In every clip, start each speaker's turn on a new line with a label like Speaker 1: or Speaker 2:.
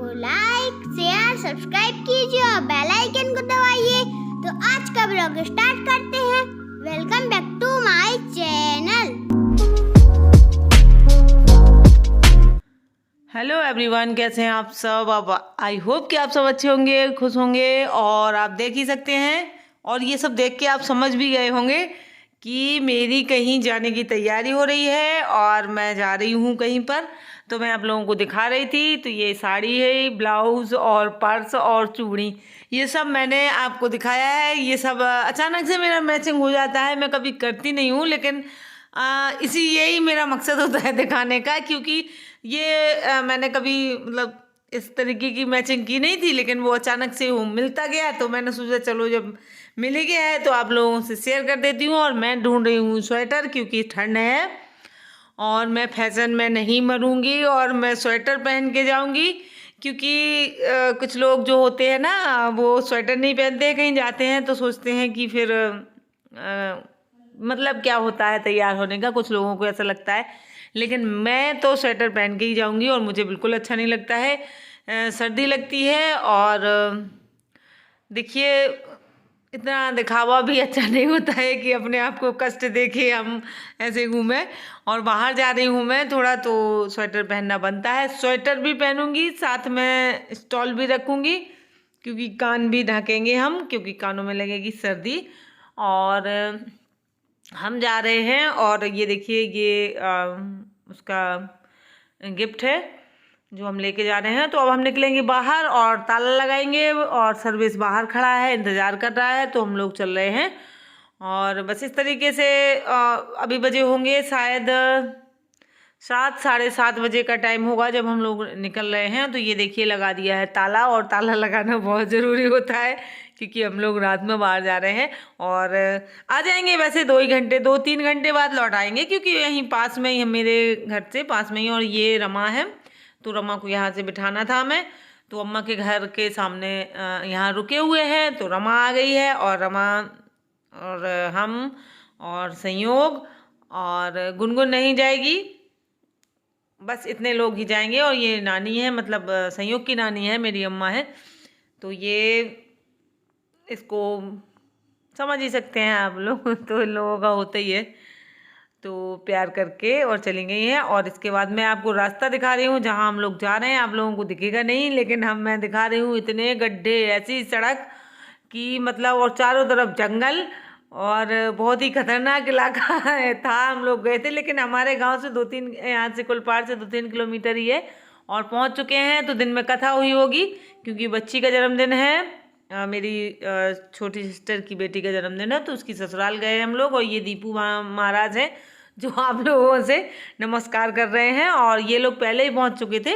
Speaker 1: Like share subscribe कीजिए और bell icon को दबाइए। तो आज का ब्लॉग स्टार्ट करते हैं। Welcome back to my channel.
Speaker 2: Hello everyone, कैसे हैं आप सब। अब आई होप कि आप सब अच्छे होंगे, खुश होंगे। और आप देख ही सकते हैं और ये सब देख के आप समझ भी गए होंगे कि मेरी कहीं जाने की तैयारी हो रही है और मैं जा रही हूँ कहीं पर। तो मैं आप लोगों को दिखा रही थी। तो ये साड़ी है, ब्लाउज़ और पर्स और चूड़ी, ये सब मैंने आपको दिखाया है। ये सब अचानक से मेरा मैचिंग हो जाता है, मैं कभी करती नहीं हूँ, लेकिन इसी यही मेरा मकसद होता है दिखाने का। क्योंकि ये मैंने कभी मतलब इस तरीके की मैचिंग की नहीं थी, लेकिन वो अचानक से वो मिलता गया। तो मैंने सोचा चलो जब मिल ही गया है तो आप लोगों से शेयर कर देती हूँ। और मैं ढूंढ रही हूँ स्वेटर, क्योंकि ठंड है और मैं फैशन में नहीं मरूंगी और मैं स्वेटर पहन के जाऊंगी। क्योंकि कुछ लोग जो होते हैं ना, वो स्वेटर नहीं पहनते, कहीं जाते हैं तो सोचते हैं कि फिर मतलब क्या होता है तैयार होने का, कुछ लोगों को ऐसा लगता है। लेकिन मैं तो स्वेटर पहन के ही जाऊंगी और मुझे बिल्कुल अच्छा नहीं लगता है, सर्दी लगती है। और देखिए, इतना दिखावा भी अच्छा नहीं होता है कि अपने आप को कष्ट देके हम ऐसे घूमें। और बाहर जा रही हूँ मैं थोड़ा, तो स्वेटर पहनना बनता है। स्वेटर भी पहनूंगी, साथ में स्टॉल भी रखूंगी, क्योंकि कान भी ढकेंगे हम, क्योंकि कानों में लगेगी सर्दी। और हम जा रहे हैं और ये देखिए, ये उसका गिफ्ट है जो हम लेके जा रहे हैं। तो अब हम निकलेंगे बाहर और ताला लगाएंगे और सर्विस बाहर खड़ा है, इंतज़ार कर रहा है, तो हम लोग चल रहे हैं। और बस इस तरीके से अभी बजे होंगे शायद 7 साढ़े 7 बजे का टाइम होगा जब हम लोग निकल रहे हैं। तो ये देखिए, लगा दिया है ताला, और ताला लगाना बहुत ज़रूरी होता है क्योंकि हम लोग रात में बाहर जा रहे हैं। और आ जाएंगे वैसे 2-3 घंटे बाद लौट आएंगे, क्योंकि यहीं पास में ही है, मेरे घर से पास में ही। और ये रमा है, तो रमा को यहाँ से बिठाना था हमें, तो अम्मा के घर के सामने यहाँ रुके हुए हैं। तो रमा आ गई है और रमा और हम और संयोग और गुनगुन नहीं जाएगी, बस इतने लोग ही जाएंगे। और ये नानी है, मतलब संयोग की नानी है, मेरी अम्मा है। तो ये इसको समझ ही सकते हैं आप लोग तो इन लोगों का होता ही है। तो प्यार करके और चली गई हैं। और इसके बाद मैं आपको रास्ता दिखा रही हूँ जहाँ हम लोग जा रहे हैं। आप लोगों को दिखेगा नहीं, लेकिन मैं दिखा रही हूँ इतने गड्ढे, ऐसी सड़क कि मतलब, और चारों तरफ जंगल, और बहुत ही खतरनाक इलाका है था। हम लोग गए थे, लेकिन हमारे गांव से 2-3, यहाँ से कुलपाड़ से 2-3 किलोमीटर ही है, और पहुंच चुके हैं। तो दिन में कथा हुई होगी, क्योंकि बच्ची का जन्मदिन है, मेरी छोटी सिस्टर की बेटी का जन्मदिन है, तो उसकी ससुराल गए हम लोग। और ये दीपू महाराज हैं जो आप लोगों से नमस्कार कर रहे हैं, और ये लोग पहले ही पहुंच चुके थे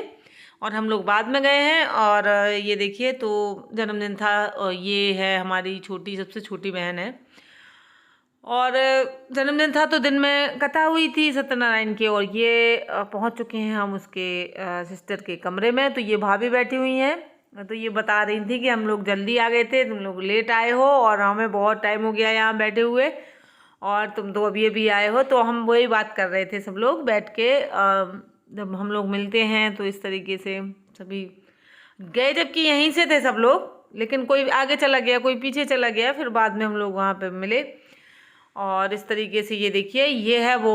Speaker 2: और हम लोग बाद में गए हैं। और ये देखिए, तो जन्मदिन था, और ये है हमारी छोटी, सबसे छोटी बहन है। और जन्मदिन था तो दिन में कथा हुई थी सत्यनारायण की। और ये पहुंच चुके हैं हम उसके सिस्टर के कमरे में। तो ये भाभी बैठी हुई हैं, तो ये बता रही थी कि हम लोग जल्दी आ गए थे, तुम लोग लेट आए हो और हमें बहुत टाइम हो गया यहाँ बैठे हुए, और तुम तो अभी अभी आए हो। तो हम वही बात कर रहे थे सब लोग बैठ के। जब हम लोग मिलते हैं तो इस तरीके से सभी गए, जबकि यहीं से थे सब लोग, लेकिन कोई आगे चला गया, कोई पीछे चला गया, फिर बाद में हम लोग वहाँ पे मिले। और इस तरीके से ये देखिए, ये है वो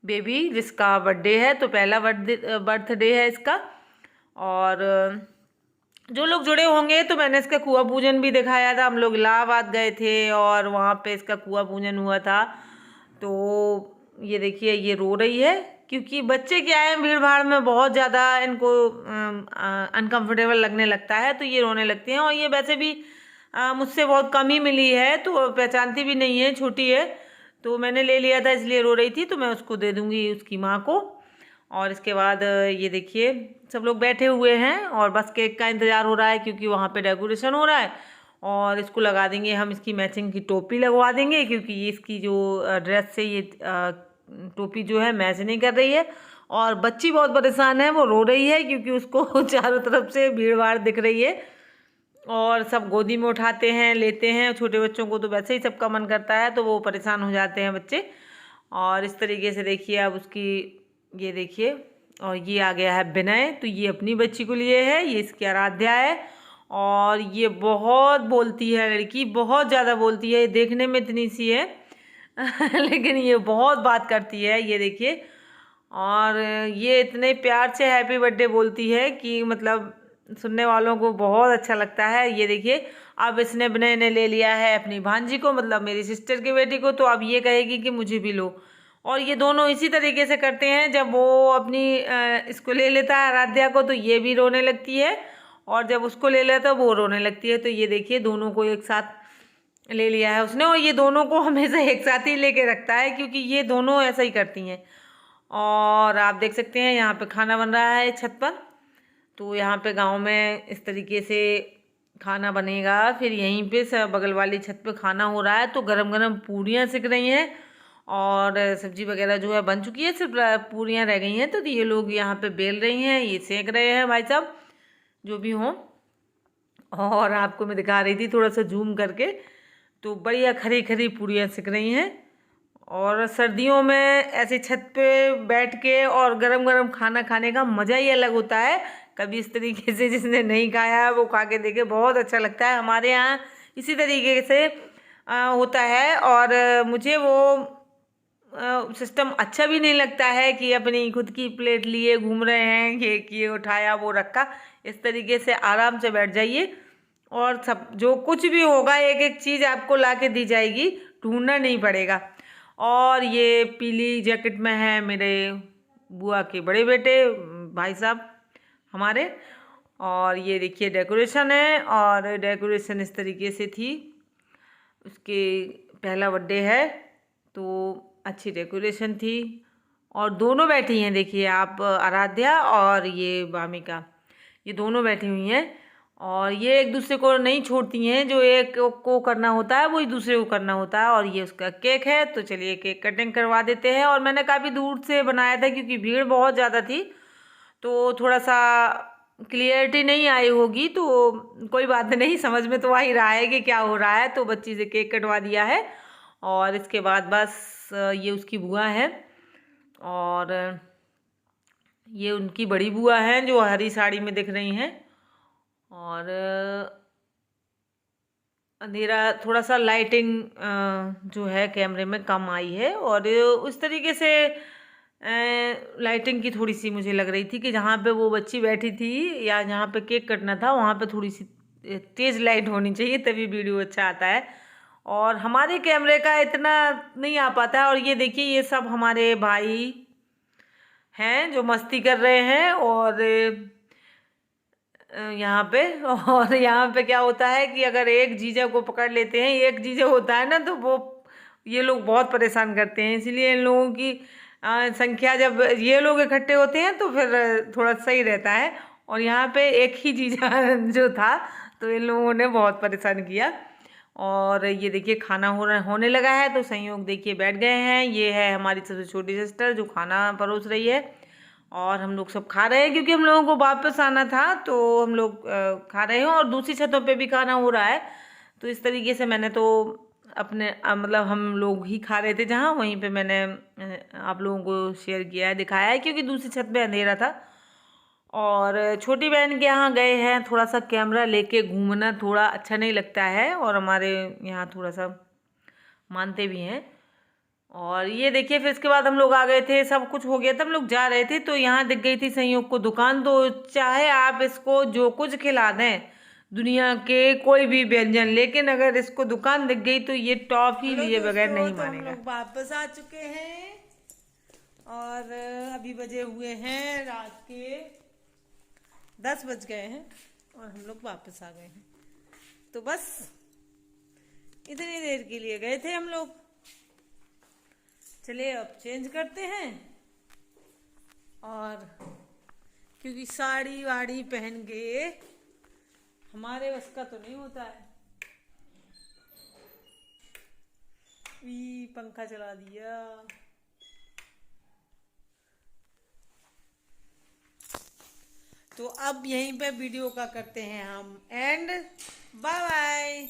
Speaker 2: बेबी जिसका बर्थडे है, तो पहला बर्थडे है इसका। और जो लोग जुड़े होंगे, तो मैंने इसका कुआं पूजन भी दिखाया था। हम लोग इलाहाबाद गए थे और वहाँ पे इसका कुआं पूजन हुआ था। तो ये देखिए, ये रो रही है, क्योंकि बच्चे क्या है, भीड़ भाड़ में बहुत ज़्यादा इनको अनकंफर्टेबल लगने लगता है, तो ये रोने लगती हैं। और ये वैसे भी मुझसे बहुत कम ही मिली है, तो पहचानती भी नहीं है, छोटी है, तो मैंने ले लिया था, इसलिए रो रही थी। तो मैं उसको दे दूँगी उसकी माँ को। और इसके बाद ये देखिए, सब लोग बैठे हुए हैं और बस केक का इंतज़ार हो रहा है, क्योंकि वहाँ पे डेकोरेशन हो रहा है। और इसको लगा देंगे हम, इसकी मैचिंग की टोपी लगवा देंगे, क्योंकि ये इसकी जो ड्रेस से ये टोपी जो है मैच नहीं कर रही है। और बच्ची बहुत परेशान है, वो रो रही है, क्योंकि उसको चारों तरफ से भीड़ भाड़ दिख रही है और सब गोदी में उठाते हैं, लेते हैं। छोटे बच्चों को तो वैसे ही सबका मन करता है, तो वो परेशान हो जाते हैं बच्चे। और इस तरीके से देखिए, अब उसकी ये देखिए, और ये आ गया है विनय, तो ये अपनी बच्ची को लिए है, ये इसकी आराध्या है। और ये बहुत बोलती है लड़की, बहुत ज़्यादा बोलती है, देखने में इतनी सी है लेकिन ये बहुत बात करती है, ये देखिए। और ये इतने प्यार से हैप्पी बर्थडे बोलती है कि मतलब सुनने वालों को बहुत अच्छा लगता है। ये देखिए, अब इसने विनय ने ले लिया है अपनी भांजी को, मतलब मेरी सिस्टर की बेटी को, तो अब ये कहेगी कि मुझे भी लो। और ये दोनों इसी तरीके से करते हैं, जब वो अपनी इसको ले लेता है आराध्या को तो ये भी रोने लगती है, और जब उसको ले लेता है वो रोने लगती है। तो ये देखिए, दोनों को एक साथ ले लिया है उसने, और ये दोनों को हमेशा एक साथ ही लेके रखता है, क्योंकि ये दोनों ऐसा ही करती हैं। और आप देख सकते हैं यहाँ पे खाना बन रहा है छत पर। तो यहाँ पे गांव में इस तरीके से खाना बनेगा। फिर यहीं पे बगल वाली छत पे खाना हो रहा है, तो गरम गरम पूरियाँ सिक रही हैं, और सब्जी वगैरह जो है बन चुकी है, सिर्फ पूरियाँ रह गई हैं। तो ये लोग यहाँ पे बेल रही हैं, ये सेक रहे हैं भाई साहब, जो भी हों। और आपको मैं दिखा रही थी थोड़ा सा जूम करके, तो बढ़िया खरी खरी पूरियाँ सिक रही हैं। और सर्दियों में ऐसे छत पे बैठ के और गरम गरम खाना खाने का मज़ा ही अलग होता है। कभी इस तरीके से जिसने नहीं खाया है वो खा के देखे, बहुत अच्छा लगता है। हमारे यहाँ इसी तरीके से होता है। और मुझे वो सिस्टम अच्छा भी नहीं लगता है कि अपनी खुद की प्लेट लिए घूम रहे हैं, ये किए उठाया वो रखा। इस तरीके से आराम से बैठ जाइए, और सब जो कुछ भी होगा एक एक चीज़ आपको ला के दी जाएगी, ढूंढना नहीं पड़ेगा। और ये पीली जैकेट में है मेरे बुआ के बड़े बेटे भाई साहब हमारे। और ये देखिए डेकोरेशन है, और डेकोरेशन इस तरीके से थी, उसके पहला बर्थडे है तो अच्छी डेकोरेशन थी। और दोनों बैठी हैं, देखिए आप, आराध्या और ये वामिका, ये दोनों बैठी हुई हैं। और ये एक दूसरे को नहीं छोड़ती हैं, जो एक को करना होता है वही दूसरे को करना होता है। और ये उसका केक है, तो चलिए केक कटिंग करवा देते हैं। और मैंने काफ़ी दूर से बनाया था क्योंकि भीड़ बहुत ज़्यादा थी, तो थोड़ा सा क्लियरिटी नहीं आई होगी, तो कोई बात नहीं, समझ में तो आ ही रहा है कि क्या हो रहा है। तो बच्ची से केक कटवा दिया है, और इसके बाद बस ये उसकी बुआ है, और ये उनकी बड़ी बुआ हैं जो हरी साड़ी में दिख रही हैं। और अंधेरा, थोड़ा सा लाइटिंग जो है कैमरे में कम आई है, और उस तरीके से लाइटिंग की थोड़ी सी मुझे लग रही थी कि जहाँ पे वो बच्ची बैठी थी या जहाँ पे केक कटना था वहाँ पे थोड़ी सी तेज़ लाइट होनी चाहिए, तभी वीडियो अच्छा आता है। और हमारे कैमरे का इतना नहीं आ पाता है। और ये देखिए, ये सब हमारे भाई हैं जो मस्ती कर रहे हैं। और यहाँ पे और यहाँ पे क्या होता है कि अगर एक जीजा को पकड़ लेते हैं, एक जीजा होता है ना, तो वो ये लोग बहुत परेशान करते हैं। इसलिए इन लोगों की संख्या, जब ये लोग इकट्ठे होते हैं तो फिर थोड़ा सही रहता है। और यहाँ पे एक ही जीजा जो था, तो इन लोगों ने बहुत परेशान किया। और ये देखिए खाना होने लगा है, तो संयोग देखिए बैठ गए हैं। ये है हमारी सबसे छोटी सिस्टर जो खाना परोस रही है, और हम लोग सब खा रहे हैं क्योंकि हम लोगों को वापस आना था, तो हम लोग खा रहे हैं। और दूसरी छतों पे भी खाना हो रहा है। तो इस तरीके से मैंने तो अपने मतलब हम लोग ही खा रहे थे जहाँ, वहीं पे मैंने आप लोगों को शेयर किया है, दिखाया है, क्योंकि दूसरी छत पे अंधेरा था। और छोटी बहन के यहाँ गए हैं, थोड़ा सा कैमरा लेके घूमना थोड़ा अच्छा नहीं लगता है, और हमारे यहाँ थोड़ा सा मानते भी हैं। और ये देखिए, फिर इसके बाद हम लोग आ गए थे, सब कुछ हो गया था, हम लोग जा रहे थे, तो यहाँ दिख गई थी संयोग को दुकान। तो चाहे आप इसको जो कुछ खिला दें, दुनिया के कोई भी व्यंजन, लेकिन अगर इसको दुकान दिख गई तो ये टॉफी लिए बगैर नहीं मानेगा। हम लोग वापस आ चुके हैं, और अभी बजे हुए हैं रात के 10 बज गए हैं, और हम लोग वापस आ गए हैं। तो बस इतनी देर के लिए गए थे हम लोग। चलिए अब चेंज करते हैं, और क्योंकि साड़ी वाड़ी पहन के हमारे बस का तो नहीं होता है। पंखा चला दिया। तो अब यहीं पे वीडियो का करते हैं हम एंड। Bye bye.